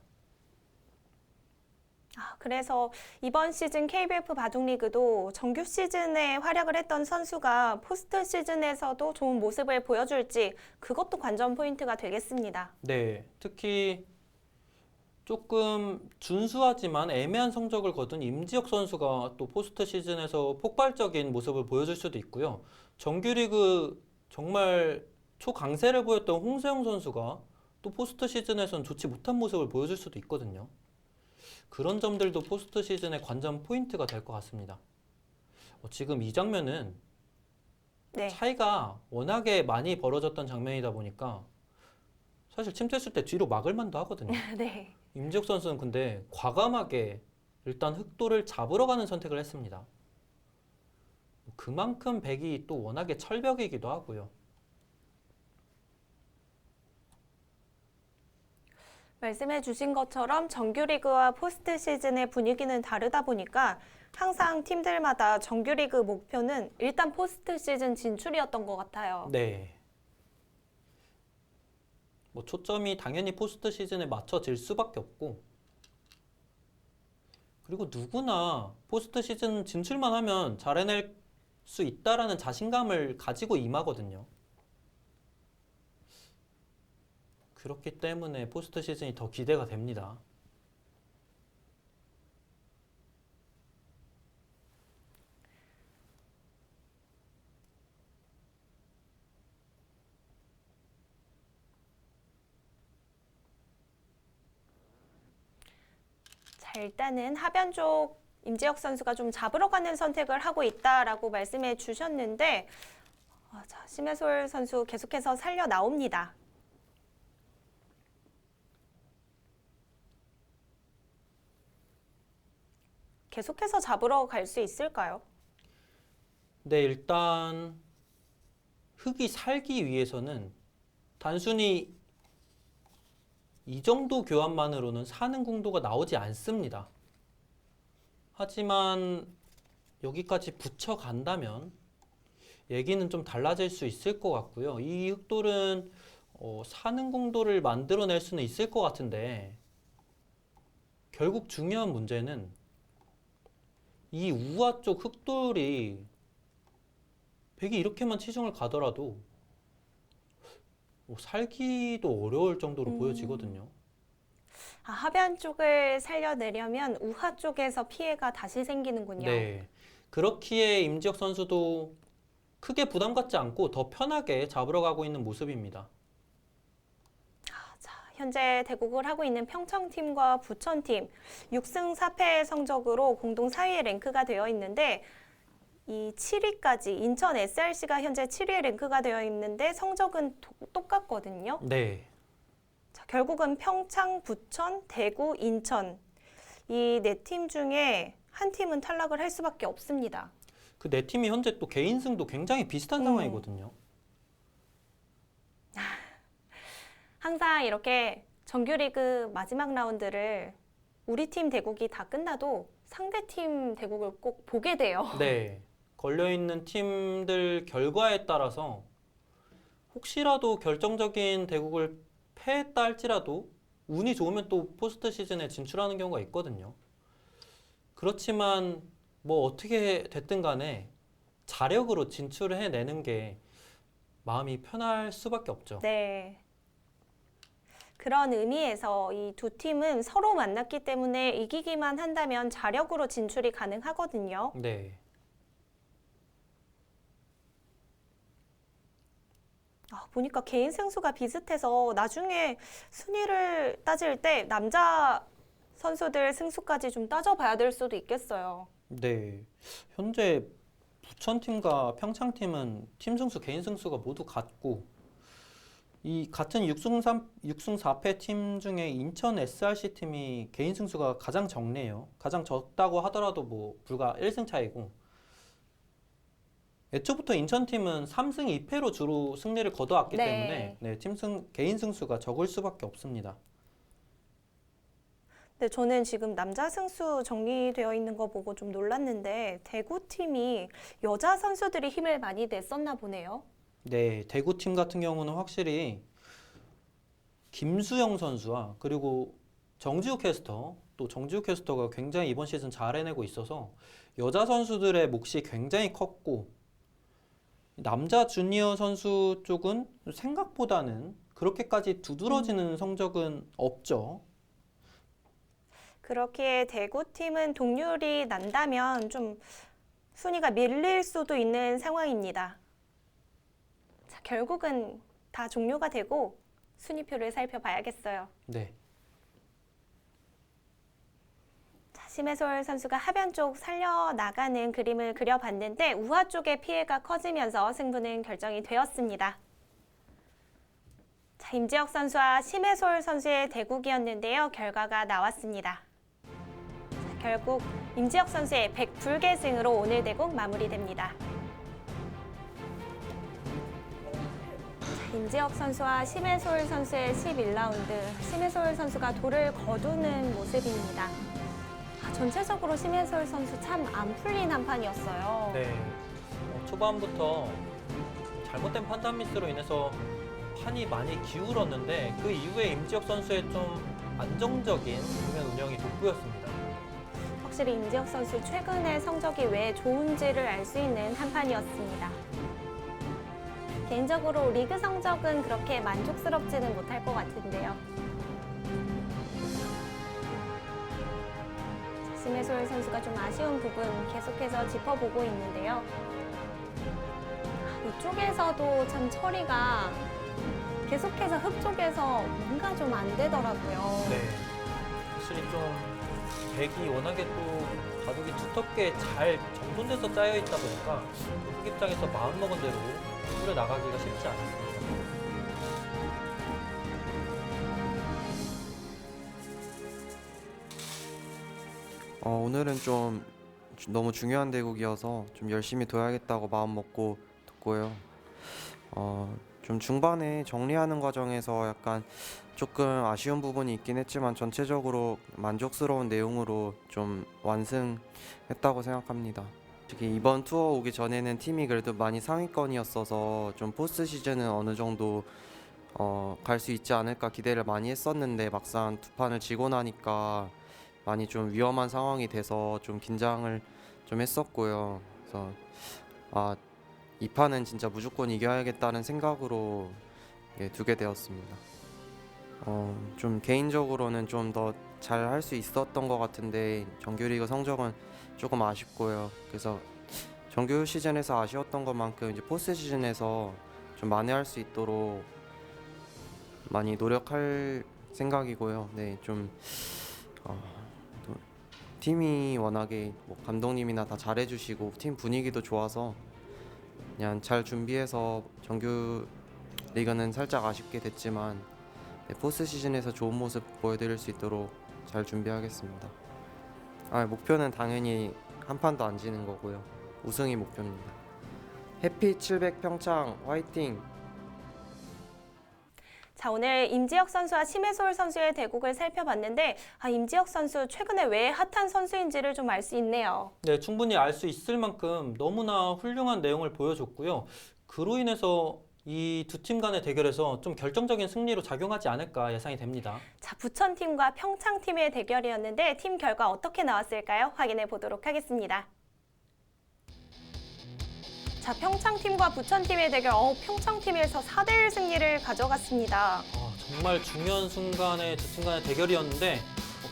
Speaker 1: 그래서 이번 시즌 KBF 바둑리그도 정규 시즌에 활약을 했던 선수가 포스트 시즌에서도 좋은 모습을 보여줄지 그것도 관전 포인트가 되겠습니다.
Speaker 2: 네, 특히 조금 준수하지만 애매한 성적을 거둔 임지혁 선수가 또 포스트 시즌에서 폭발적인 모습을 보여줄 수도 있고요. 정규리그 정말 초강세를 보였던 홍세영 선수가 또 포스트 시즌에선 좋지 못한 모습을 보여줄 수도 있거든요. 그런 점들도 포스트 시즌의 관전 포인트가 될 것 같습니다. 지금 이 장면은
Speaker 1: 네.
Speaker 2: 차이가 워낙에 많이 벌어졌던 장면이다 보니까 사실 침투했을 때 뒤로 막을 만도 하거든요.
Speaker 1: 네.
Speaker 2: 임지혁 선수는 근데 과감하게 일단 흑도를 잡으러 가는 선택을 했습니다. 그만큼 백이 또 워낙에 철벽이기도 하고요.
Speaker 1: 말씀해 주신 것처럼 정규리그와 포스트 시즌의 분위기는 다르다 보니까 항상 팀들마다 정규리그 목표는 일단 포스트 시즌 진출이었던 것 같아요.
Speaker 2: 네. 뭐 초점이 당연히 포스트 시즌에 맞춰질 수밖에 없고 그리고 누구나 포스트 시즌 진출만 하면 잘 해낼 수 있다라는 자신감을 가지고 임하거든요. 그렇기 때문에 포스트 시즌이 더 기대가 됩니다.
Speaker 1: 자, 일단은 하변 쪽 임지혁 선수가 좀 잡으러 가는 선택을 하고 있다라고 말씀해 주셨는데 자, 심해솔 선수 계속해서 살려 나옵니다. 계속해서 잡으러 갈 수 있을까요?
Speaker 2: 네, 일단 흙이 살기 위해서는 단순히 이 정도 교환만으로는 사는 궁도가 나오지 않습니다. 하지만 여기까지 붙여간다면 얘기는 좀 달라질 수 있을 것 같고요. 이 흑돌은 사는 궁도를 만들어낼 수는 있을 것 같은데 결국 중요한 문제는 이 우하 쪽 흑돌이 백이 이렇게만 치중을 가더라도 살기도 어려울 정도로 보여지거든요.
Speaker 1: 하변 쪽을 살려내려면 우하 쪽에서 피해가 다시 생기는군요.
Speaker 2: 네. 그렇기에 임지혁 선수도 크게 부담 갖지 않고 더 편하게 잡으러 가고 있는 모습입니다.
Speaker 1: 자, 현재 대국을 하고 있는 평청팀과 부천팀 6승 4패 성적으로 공동 4위에 랭크가 되어 있는데 이 7위까지 인천 SRC가 현재 7위에 랭크가 되어 있는데 성적은 똑같거든요.
Speaker 2: 네.
Speaker 1: 자, 결국은 평창, 부천, 대구, 인천 이 네 팀 중에 한 팀은 탈락을 할 수밖에 없습니다.
Speaker 2: 그 네 팀이 현재 또 개인 승도 굉장히 비슷한 상황이거든요.
Speaker 1: 항상 이렇게 정규리그 마지막 라운드를 우리 팀 대국이 다 끝나도 상대 팀 대국을 꼭 보게 돼요.
Speaker 2: 네. 걸려있는 팀들 결과에 따라서 혹시라도 결정적인 대국을 패했다 할지라도 운이 좋으면 또 포스트 시즌에 진출하는 경우가 있거든요. 그렇지만 뭐 어떻게 됐든 간에 자력으로 진출을 해내는 게 마음이 편할 수밖에 없죠.
Speaker 1: 네. 그런 의미에서 이 두 팀은 서로 만났기 때문에 이기기만 한다면 자력으로 진출이 가능하거든요.
Speaker 2: 네.
Speaker 1: 보니까 개인 승수가 비슷해서 나중에 순위를 따질 때 남자 선수들 승수까지 좀 따져봐야 될 수도 있겠어요.
Speaker 2: 네. 현재 부천팀과 평창팀은 팀 승수, 개인 승수가 모두 같고 이 같은 6승 4패 팀 중에 인천 SRC 팀이 개인 승수가 가장 적네요. 가장 적다고 하더라도 뭐 불과 1승 차이고 애초부터 인천팀은 3승 2패로 주로 승리를 거둬왔기
Speaker 1: 네.
Speaker 2: 때문에 네, 개인 승수가 적을 수밖에 없습니다.
Speaker 1: 네, 저는 지금 남자 승수 정리되어 있는 거 보고 좀 놀랐는데 대구 팀이 여자 선수들이 힘을 많이 냈었나 보네요.
Speaker 2: 네, 대구팀 같은 경우는 확실히 김수영 선수와 그리고 정지우 캐스터, 또 정지우 캐스터가 굉장히 이번 시즌 잘 해내고 있어서 여자 선수들의 몫이 굉장히 컸고 남자 주니어 선수 쪽은 생각보다는 그렇게까지 두드러지는 성적은 없죠.
Speaker 1: 그렇기에 대구 팀은 동률이 난다면 좀 순위가 밀릴 수도 있는 상황입니다. 자, 결국은 다 종료가 되고 순위표를 살펴봐야겠어요.
Speaker 2: 네,
Speaker 1: 자, 심해솔 선수가 하변 쪽 살려나가는 그림을 그려봤는데 우하 쪽의 피해가 커지면서 승부는 결정이 되었습니다. 자, 임지혁 선수와 심해솔 선수의 대국이었는데요. 결과가 나왔습니다. 자, 결국 임지혁 선수의 100불계승으로 오늘 대국 마무리됩니다. 임지혁 선수와 심해솔 선수의 11라운드. 심해솔 선수가 돌을 거두는 모습입니다. 전체적으로 심해솔 선수 참 안 풀린 한 판이었어요.
Speaker 2: 네. 초반부터 잘못된 판단 미스로 인해서 판이 많이 기울었는데 그 이후에 임지혁 선수의 좀 안정적인 공연 운영이 돋보였습니다.
Speaker 1: 확실히 임지혁 선수 최근의 성적이 왜 좋은지를 알 수 있는 한 판이었습니다. 개인적으로 리그 성적은 그렇게 만족스럽지는 못할 것 같은데요. 심해솔 선수가 좀 아쉬운 부분 계속해서 짚어보고 있는데요. 이쪽에서도 참 처리가 계속해서 흙 쪽에서 뭔가 좀 안 되더라고요.
Speaker 2: 네. 확실히 좀 백이 워낙에 또 바둑이 두텁게 잘 정돈돼서 짜여 있다 보니까 흙 입장에서 마음먹은 대로 풀려 나가기가 쉽지 않습니다.
Speaker 3: 오늘은 좀 너무 중요한 대국이어서 좀 열심히 둬야겠다고 마음 먹고 뒀고요. 좀 중반에 정리하는 과정에서 약간 조금 아쉬운 부분이 있긴 했지만 전체적으로 만족스러운 내용으로 좀 완승했다고 생각합니다. 특히 이번 투어 오기 전에는 팀이 그래도 많이 상위권이었어서 좀 포스트 시즌은 어느 정도 갈 수 있지 않을까 기대를 많이 했었는데 막상 두 판을 지고 나니까 많이 좀 위험한 상황이 돼서 좀 긴장을 좀 했었고요. 그래서 이 판은 진짜 무조건 이겨야겠다는 생각으로 두게 되었습니다. 좀 개인적으로는 좀 더 잘 할 수 있었던 것 같은데 정규리그 성적은 조금 아쉽고요. 그래서 정규 시즌에서 아쉬웠던 것만큼 이제 포스트 시즌에서 좀 만회할 수 있도록 많이 노력할 생각이고요. 네, 좀 팀이 워낙에 뭐 감독님이나 다 잘해주시고 팀 분위기도 좋아서 그냥 잘 준비해서 정규 리그는 살짝 아쉽게 됐지만 포스트 시즌에서 좋은 모습 보여드릴 수 있도록 잘 준비하겠습니다. 목표는 당연히 한 판도 안 지는 거고요. 우승이 목표입니다. 해피 700 평창 화이팅!
Speaker 1: 자, 오늘 임지혁 선수와 심혜솔 선수의 대국을 살펴봤는데 임지혁 선수 최근에 왜 핫한 선수인지를 좀 알 수 있네요.
Speaker 2: 네, 충분히 알 수 있을 만큼 너무나 훌륭한 내용을 보여줬고요. 그로 인해서 이 두 팀 간의 대결에서 좀 결정적인 승리로 작용하지 않을까 예상이 됩니다.
Speaker 1: 자, 부천팀과 평창팀의 대결이었는데 팀 결과 어떻게 나왔을까요? 확인해 보도록 하겠습니다. 자, 평창팀과 부천팀의 대결, 평창팀에서 4대1 승리를 가져갔습니다.
Speaker 2: 정말 중요한 순간에 두 팀 간의 대결이었는데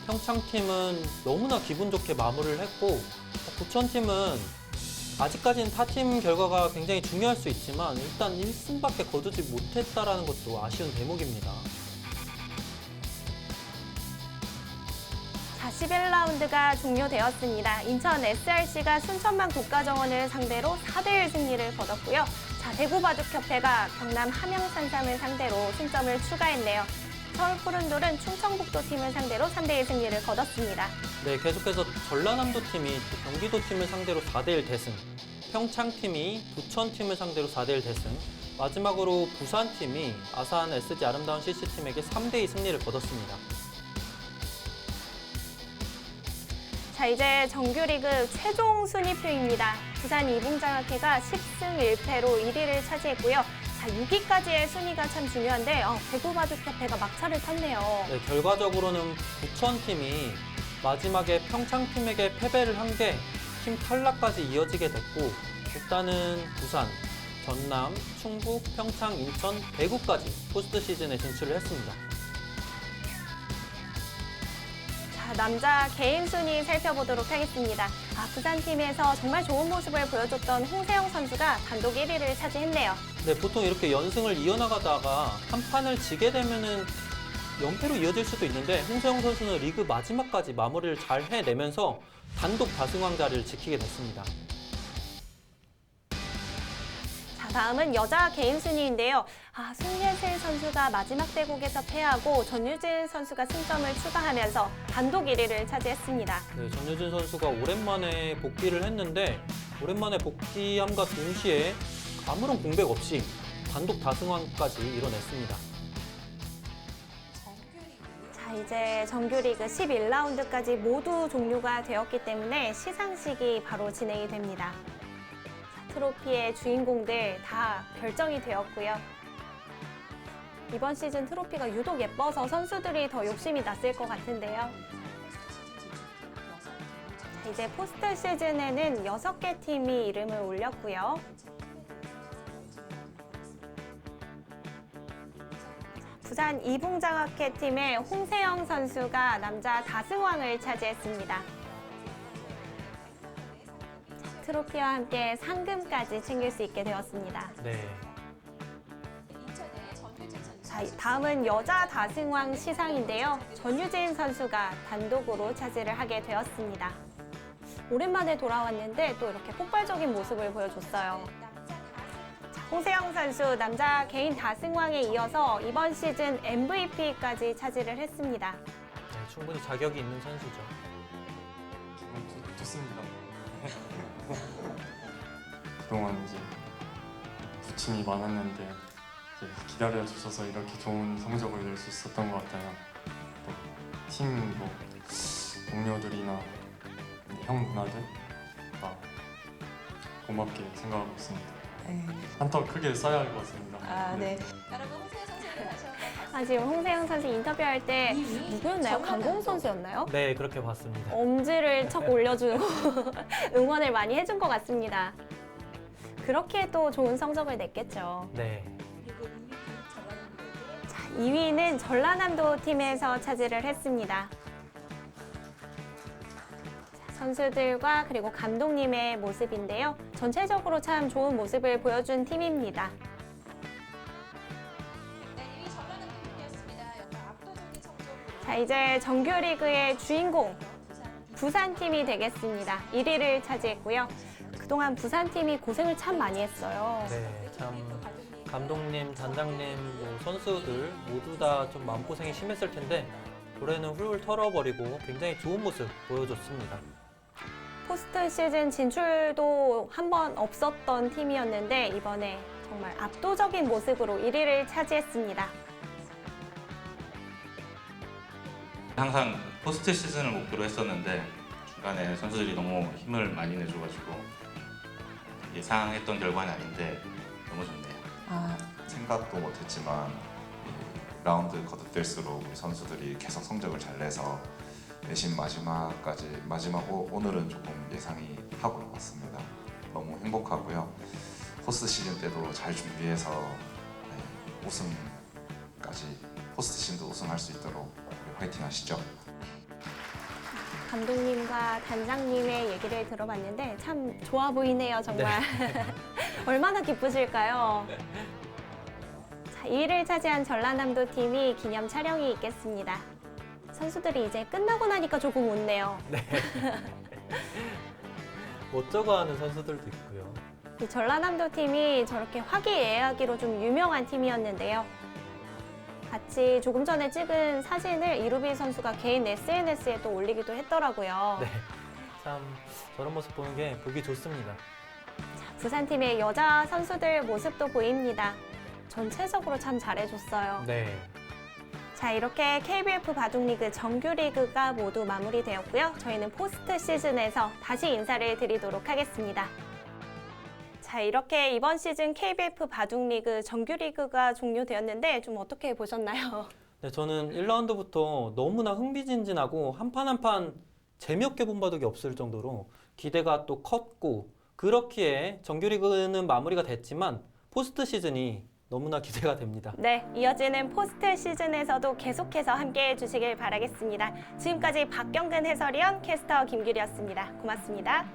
Speaker 2: 평창팀은 너무나 기분 좋게 마무리를 했고 부천팀은 아직까지는 타팀 결과가 굉장히 중요할 수 있지만 일단 1승밖에 거두지 못했다는 것도 아쉬운 대목입니다.
Speaker 1: 자, 11라운드가 종료되었습니다. 인천 SRC가 순천만 국가정원을 상대로 4대1 승리를 거뒀고요. 자, 대구바둑협회가 경남 함양산삼을 상대로 승점을 추가했네요. 서울 푸른돌은 충청북도 팀을 상대로 3대1 승리를 거뒀습니다.
Speaker 2: 네, 계속해서 전라남도 팀이 경기도 팀을 상대로 4대1 대승, 평창팀이 부천팀을 상대로 4대1 대승, 마지막으로 부산팀이 아산 SG 아름다운 CC팀에게 3대2 승리를 거뒀습니다.
Speaker 1: 자, 이제 정규리그 최종 순위표입니다. 부산 이붕장학회가 10승 1패로 1위를 차지했고요. 자, 6위까지의 순위가 참 중요한데 대구바둑협회가 막차를 탔네요.
Speaker 2: 네, 결과적으로는 부천팀이 마지막에 평창팀에게 패배를 한 게 팀 탈락까지 이어지게 됐고 일단은 부산, 전남, 충북, 평창, 인천, 대구까지 포스트 시즌에 진출을 했습니다.
Speaker 1: 자, 남자 개인 순위 살펴보도록 하겠습니다. 부산팀에서 정말 좋은 모습을 보여줬던 홍세영 선수가 단독 1위를 차지했네요.
Speaker 2: 네, 보통 이렇게 연승을 이어나가다가 한 판을 지게 되면은 연패로 이어질 수도 있는데 홍세영 선수는 리그 마지막까지 마무리를 잘 해내면서 단독 다승왕 자리를 지키게 됐습니다.
Speaker 1: 자, 다음은 여자 개인 순위인데요. 손예슬 선수가 마지막 대국에서 패하고 전유진 선수가 승점을 추가하면서 단독 1위를 차지했습니다.
Speaker 2: 네, 전유진 선수가 오랜만에 복귀를 했는데 오랜만에 복귀함과 동시에 아무런 공백 없이 단독 다승왕까지 이뤄냈습니다.
Speaker 1: 자, 이제 정규리그 11라운드까지 모두 종료가 되었기 때문에 시상식이 바로 진행이 됩니다. 자, 트로피의 주인공들 다 결정이 되었고요. 이번 시즌 트로피가 유독 예뻐서 선수들이 더 욕심이 났을 것 같은데요. 자, 이제 포스트 시즌에는 6개 팀이 이름을 올렸고요. 부산 이붕장학회 팀의 홍세영 선수가 남자 다승왕을 차지했습니다. 자, 트로피와 함께 상금까지 챙길 수 있게 되었습니다.
Speaker 2: 네.
Speaker 1: 자, 다음은 여자 다승왕 시상인데요. 전유진 선수가 단독으로 차지를 하게 되었습니다. 오랜만에 돌아왔는데 또 이렇게 폭발적인 모습을 보여줬어요. 홍세영 선수 남자 개인 다승왕에 이어서 이번 시즌 MVP까지 차지를 했습니다.
Speaker 2: 네, 충분히 자격이 있는 선수죠.
Speaker 4: 좋습니다. 그동안 이제 부침이 많았는데 이제 기다려 주셔서 이렇게 좋은 성적을 낼 수 있었던 것 같아요. 팀 동료들이나 형 누나들 다 고맙게 생각하고 있습니다. 한턱 크게 쏴야 할 것 같습니다.
Speaker 5: 네. 여러분 홍세영 선수를 다시 한번
Speaker 1: 지금 홍세영 선수 인터뷰할 때 누구였나요? 강공 선수였나요?
Speaker 2: 네, 그렇게 봤습니다.
Speaker 1: 엄지를 척 올려주고 응원을 많이 해준 것 같습니다. 그렇게 또 좋은 성적을 냈겠죠.
Speaker 2: 네.
Speaker 1: 자, 2위는 전라남도 팀에서 차지를 했습니다. 선수들과 그리고 감독님의 모습인데요. 전체적으로 참 좋은 모습을 보여준 팀입니다.
Speaker 5: 네, 2위 전라남도 팀이었습니다. 압도적인 성적으로
Speaker 1: 자, 이제 정규리그의 주인공 부산팀이 되겠습니다. 1위를 차지했고요. 그동안 부산팀이 고생을 참 많이 했어요.
Speaker 2: 네, 참 감독님, 단장님, 뭐 선수들 모두 다 좀 마음고생이 심했을 텐데 올해는 훌훌 털어버리고 굉장히 좋은 모습 보여줬습니다.
Speaker 1: 포스트 시즌 진출도 한 번 없었던 팀이었는데 이번에 정말 압도적인 모습으로 1위를 차지했습니다.
Speaker 6: 항상 포스트 시즌을 목표로 했었는데 중간에 선수들이 너무 힘을 많이 내줘가지고 예상했던 결과는 아닌데 너무 좋네요.
Speaker 7: 생각도 못했지만 이 라운드 거듭될수록 우리 선수들이 계속 성적을 잘 내서 내신 마지막 오늘은 조금 예상이 하고 나왔습니다. 너무 행복하고요. 포스트 시즌 때도 잘 준비해서 우승까지 포스트 시즌도 우승할 수 있도록 우리 화이팅 하시죠.
Speaker 1: 감독님과 단장님의 얘기를 들어봤는데 참 좋아 보이네요, 정말. 얼마나 기쁘실까요? 자, 2위를 차지한 전라남도 팀이 기념 촬영이 있겠습니다. 선수들이 이제 끝나고 나니까 조금 웃네요.
Speaker 2: 어쩌고하는 선수들도 있고요.
Speaker 1: 이 전라남도 팀이 저렇게 화기애애하기로 좀 유명한 팀이었는데요. 같이 조금 전에 찍은 사진을 이루비 선수가 개인 SNS에 또 올리기도 했더라고요.
Speaker 2: 네, 참 저런 모습 보는 게 보기 좋습니다.
Speaker 1: 부산팀의 여자 선수들 모습도 보입니다. 전체적으로 참 잘해줬어요.
Speaker 2: 네.
Speaker 1: 자, 이렇게 KBF 바둑리그 정규리그가 모두 마무리되었고요. 저희는 포스트 시즌에서 다시 인사를 드리도록 하겠습니다. 자, 이렇게 이번 시즌 KBF 바둑리그 정규리그가 종료되었는데 좀 어떻게 보셨나요?
Speaker 2: 네, 저는 1라운드부터 너무나 흥미진진하고 한 판 한 판 재미없게 본 바둑이 없을 정도로 기대가 또 컸고 그렇기에 정규리그는 마무리가 됐지만 포스트 시즌이 너무나 기대가 됩니다.
Speaker 1: 네, 이어지는 포스트 시즌에서도 계속해서 함께해 주시길 바라겠습니다. 지금까지 박경근 해설위원, 캐스터 김규리였습니다. 고맙습니다.